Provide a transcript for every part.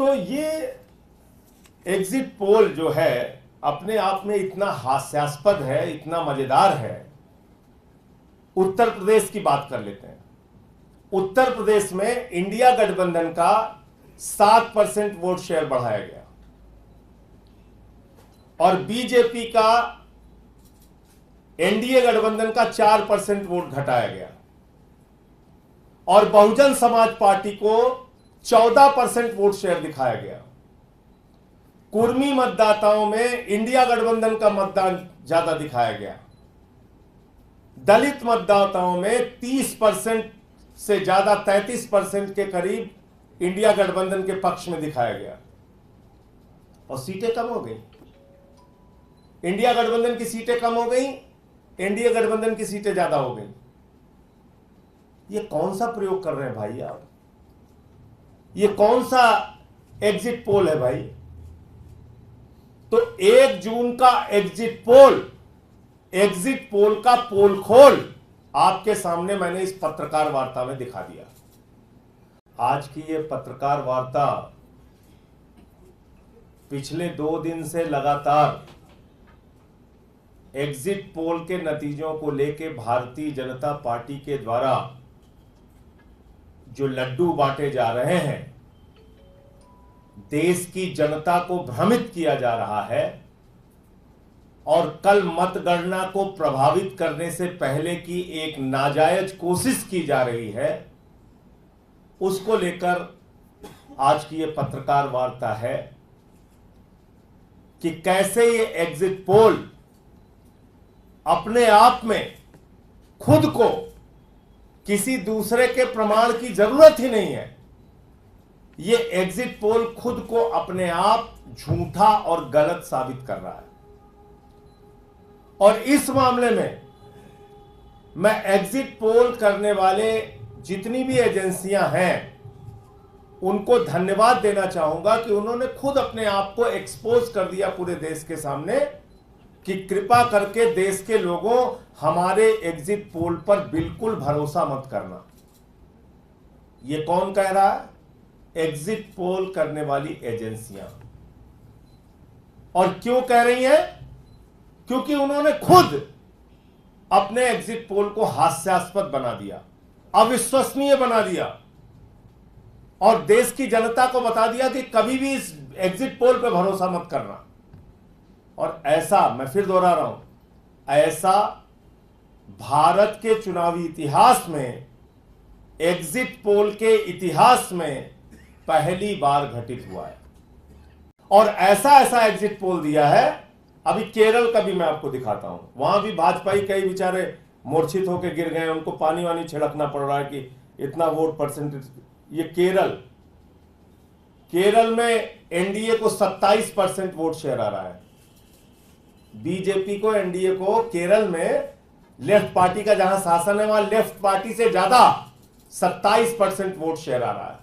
तो ये exit poll जो है अपने आप में इतना हास्यास्पद है, इतना मजेदार है। उत्तर प्रदेश की बात कर लेते हैं। उत्तर प्रदेश में इंडिया गठबंधन का 7% वोट शेयर बढ़ाया गया और बीजेपी का एनडीए गठबंधन का 4% वोट घटाया गया और बहुजन समाज पार्टी को 14% वोट शेयर दिखाया गया। कुर्मी मतदाताओं में इंडिया गठबंधन का मतदान ज्यादा दिखाया गया। दलित मतदाताओं में 30% से ज्यादा 33% के करीब इंडिया गठबंधन के पक्ष में दिखाया गया और सीटें कम हो गई। इंडिया गठबंधन की सीटें कम हो गई, एनडीए गठबंधन की सीटें ज्यादा हो गई। ये कौन सा प्रयोग कर रहे हैं भाई आप? ये कौन सा एग्जिट पोल है भाई? तो 1 जून का एग्जिट पोल का पोल खोल आपके सामने मैंने इस पत्रकार वार्ता में दिखा दिया। आज की ये पत्रकार वार्ता पिछले 2 दिन से लगातार एग्जिट पोल के नतीजों को लेकर भारतीय जनता पार्टी के द्वारा जो लड्डू बांटे जा रहे हैं, देश की जनता को भ्रमित किया जा रहा है और कल मतगणना को प्रभावित करने से पहले की एक नाजायज कोशिश की जा रही है, उसको लेकर आज की ये पत्रकार वार्ता है कि कैसे ये एग्जिट पोल अपने आप में खुद को किसी दूसरे के प्रमाण की जरूरत ही नहीं है। ये एग्जिट पोल खुद को अपने आप झूठा और गलत साबित कर रहा है और इस मामले में मैं एग्जिट पोल करने वाले जितनी भी एजेंसियां हैं उनको धन्यवाद देना चाहूंगा कि उन्होंने खुद अपने आप को एक्सपोज कर दिया पूरे देश के सामने कि कृपा करके देश के लोगों हमारे एग्जिट पोल पर बिल्कुल भरोसा मत करना। यह कौन कह रहा है? एग्जिट पोल करने वाली एजेंसियां। और क्यों कह रही हैं? क्योंकि उन्होंने खुद अपने एग्जिट पोल को हास्यास्पद बना दिया, अविश्वसनीय बना दिया और देश की जनता को बता दिया कि कभी भी इस एग्जिट पोल पर भरोसा मत करना। और ऐसा, मैं फिर दोहरा रहा हूं, ऐसा भारत के चुनावी इतिहास में, एग्जिट पोल के इतिहास में पहली बार घटित हुआ है। और ऐसा एग्जिट पोल दिया है, अभी केरल का भी मैं आपको दिखाता हूं। वहां भी भाजपाई कई बेचारे मूर्छित होकर गिर गए, उनको पानी वानी छिड़कना पड़ रहा है कि इतना वोट परसेंटेज। ये केरल में एनडीए को 27% वोट शेयर आ रहा है। बीजेपी को, एनडीए को केरल में लेफ्ट पार्टी का जहां शासन है वहां लेफ्ट पार्टी से ज्यादा 27% वोट शेयर आ रहा है।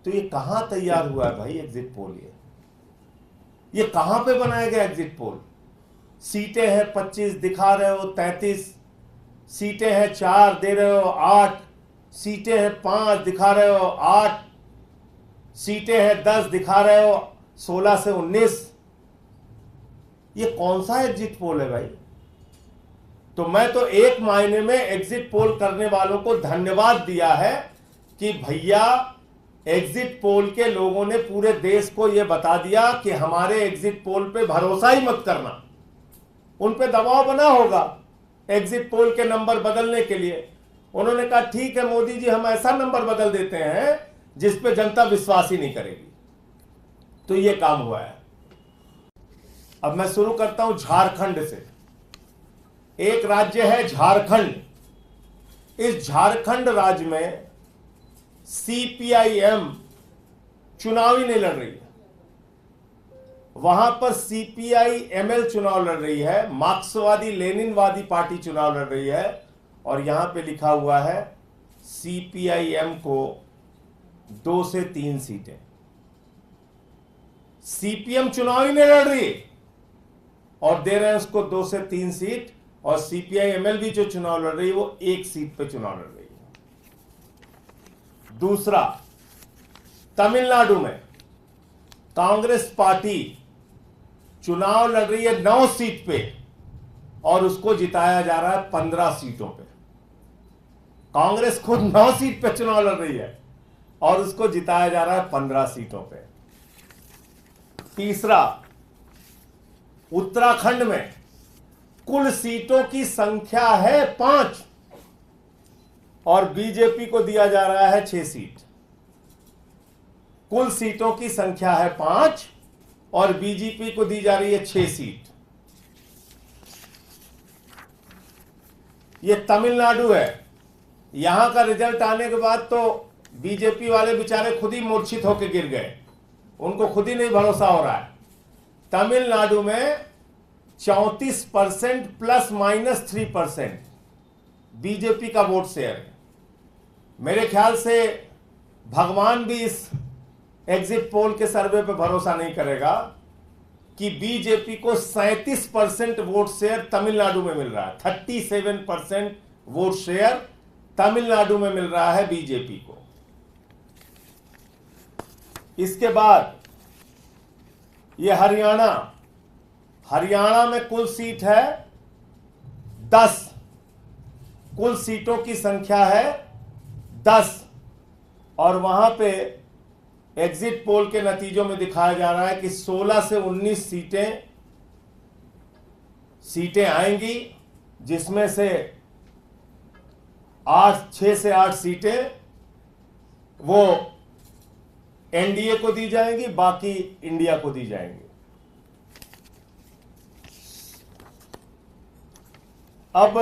तो ये कहां तैयार हुआ है भाई एग्जिट पोल? ये कहां पे बनाया गया एग्जिट पोल? सीटें हैं 25, दिखा रहे हो 33, सीटें हैं 4, दे रहे हो 8, सीटें हैं 5, दिखा रहे हो 8, सीटें हैं 10, दिखा रहे हो 16 से 19। ये कौन सा एग्जिट पोल है भाई? तो मैं तो एक मायने में एग्जिट पोल करने वालों को धन्यवाद दिया है कि भैया एग्जिट पोल के लोगों ने पूरे देश को यह बता दिया कि हमारे एग्जिट पोल पे भरोसा ही मत करना। उन पे दबाव बना होगा एग्जिट पोल के नंबर बदलने के लिए। उन्होंने कहा ठीक है मोदी जी, हम ऐसा नंबर बदल देते हैं जिस पे जनता विश्वास ही नहीं करेगी। तो यह काम हुआ है। अब मैं शुरू करता हूं झारखंड से। एक राज्य है झारखंड। इस झारखंड राज्य में सीपीआईएम चुनाव ही नहीं लड़ रही है। वहां पर सीपीआईएमएल चुनाव लड़ रही है, मार्क्सवादी लेनिनवादी पार्टी चुनाव लड़ रही है और यहां पे लिखा हुआ है सीपीआईएम को 2 से 3 सीटें। सीपीएम चुनाव ही नहीं लड़ रही और दे रहे हैं उसको 2 से 3 सीट, और सीपीआईएमएल भी जो चुनाव लड़ रही है वो 1 सीट पे चुनाव लड़ रही है। दूसरा, तमिलनाडु में कांग्रेस पार्टी चुनाव लड़ रही है 9 सीट पे और उसको जिताया जा रहा है 15 सीटों पे। कांग्रेस खुद 9 सीट पे चुनाव लड़ रही है और उसको जिताया जा रहा है 15 सीटों पे। तीसरा, उत्तराखंड में कुल सीटों की संख्या है 5 और बीजेपी को दिया जा रहा है 6 सीट। कुल सीटों की संख्या है 5 और बीजेपी को दी जा रही है 6 सीट। यह तमिलनाडु है। यहां का रिजल्ट आने के बाद तो बीजेपी वाले बेचारे खुद ही मूर्छित होकर गिर गए, उनको खुद ही नहीं भरोसा हो रहा है। तमिलनाडु में 34% ±3% बीजेपी का वोट शेयर है। मेरे ख्याल से भगवान भी इस एग्जिट पोल के सर्वे पे भरोसा नहीं करेगा कि बीजेपी को 37% वोट शेयर तमिलनाडु में मिल रहा है। 37% वोट शेयर तमिलनाडु में मिल रहा है बीजेपी को। इसके बाद ये हरियाणा में कुल सीट है 10। कुल सीटों की संख्या है 10 और वहां पे एग्जिट पोल के नतीजों में दिखाया जा रहा है कि 16 से 19 सीटें आएंगी, जिसमें से 6 से 8 सीटें वो एनडीए को दी जाएंगी, बाकी इंडिया को दी जाएंगी। अब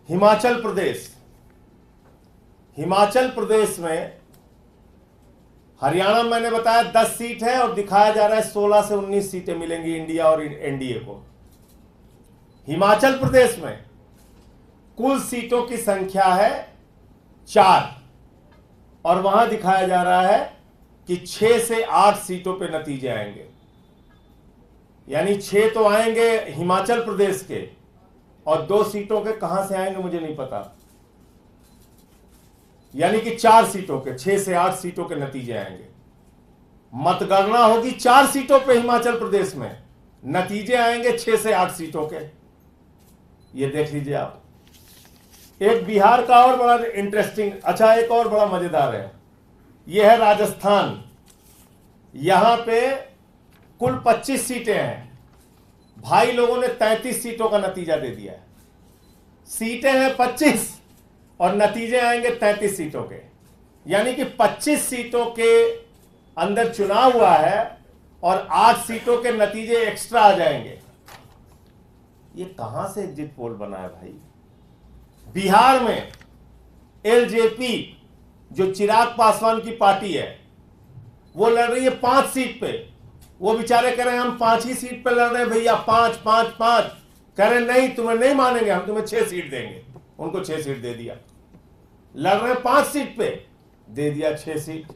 हिमाचल प्रदेश में हरियाणा में मैंने बताया 10 सीट है और दिखाया जा रहा है 16 से 19 सीटें मिलेंगी इंडिया और एनडीए को। हिमाचल प्रदेश में कुल सीटों की संख्या है 4 और वहां दिखाया जा रहा है कि 6 से 8 सीटों पे नतीजे आएंगे। यानी 6 तो आएंगे हिमाचल प्रदेश के और 2 सीटों के कहां से आएंगे मुझे नहीं पता। यानी कि 4 सीटों के 6 से 8 सीटों के नतीजे आएंगे। मतगणना होगी 4 सीटों पे हिमाचल प्रदेश में, नतीजे आएंगे 6 से 8 सीटों के। ये देख लीजिए आप। एक बिहार का और बड़ा इंटरेस्टिंग, अच्छा एक और बड़ा मजेदार है, यह है राजस्थान। यहां पे कुल 25 सीटें हैं, भाई लोगों ने 33 सीटों का नतीजा दे दिया है। सीटें हैं 25 और नतीजे आएंगे 33 सीटों के। यानी कि 25 सीटों के अंदर चुनाव हुआ है और 8 सीटों के नतीजे एक्स्ट्रा आ जाएंगे। ये कहां से एग्जिट पोल बना है भाई। बिहार में एलजेपी जो चिराग पासवान की पार्टी है वो लड़ रही है 5 सीट पे। वो बेचारे कह रहे हैं हम 5 ही सीट पे लड़ रहे हैं भैया, 5 5 5। कह रहे नहीं, तुम्हें नहीं मानेंगे, हम तुम्हें 6 सीट देंगे। उनको 6 सीट दे दिया। लड़ रहे हैं 5 सीट पे, दे दिया 6 सीट।